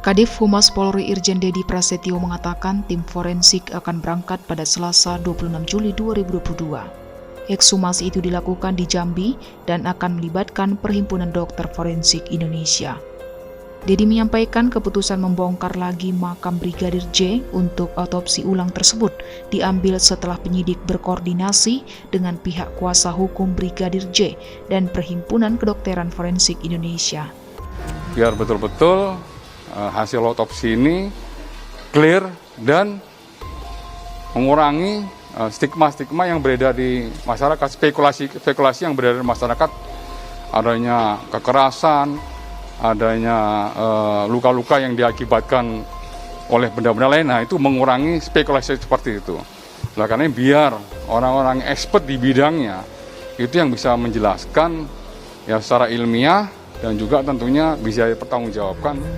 Kadif Humas Polri Irjen Dedi Prasetyo mengatakan tim forensik akan berangkat pada Selasa 26 Juli 2022. Ekshumasi itu dilakukan di Jambi dan akan melibatkan Perhimpunan Dokter Forensik Indonesia. Dedi menyampaikan keputusan membongkar lagi makam Brigadir J untuk otopsi ulang tersebut diambil setelah penyidik berkoordinasi dengan pihak kuasa hukum Brigadir J dan Perhimpunan Kedokteran Forensik Indonesia. Biar betul-betul hasil otopsi ini clear dan mengurangi stigma-stigma yang beredar di masyarakat, spekulasi yang beredar di masyarakat, adanya kekerasan, adanya luka-luka yang diakibatkan oleh benda-benda lain. Nah, itu mengurangi spekulasi seperti itu. Nah, karena biar orang-orang expert di bidangnya itu yang bisa menjelaskan ya secara ilmiah dan juga tentunya bisa dipertanggungjawabkan.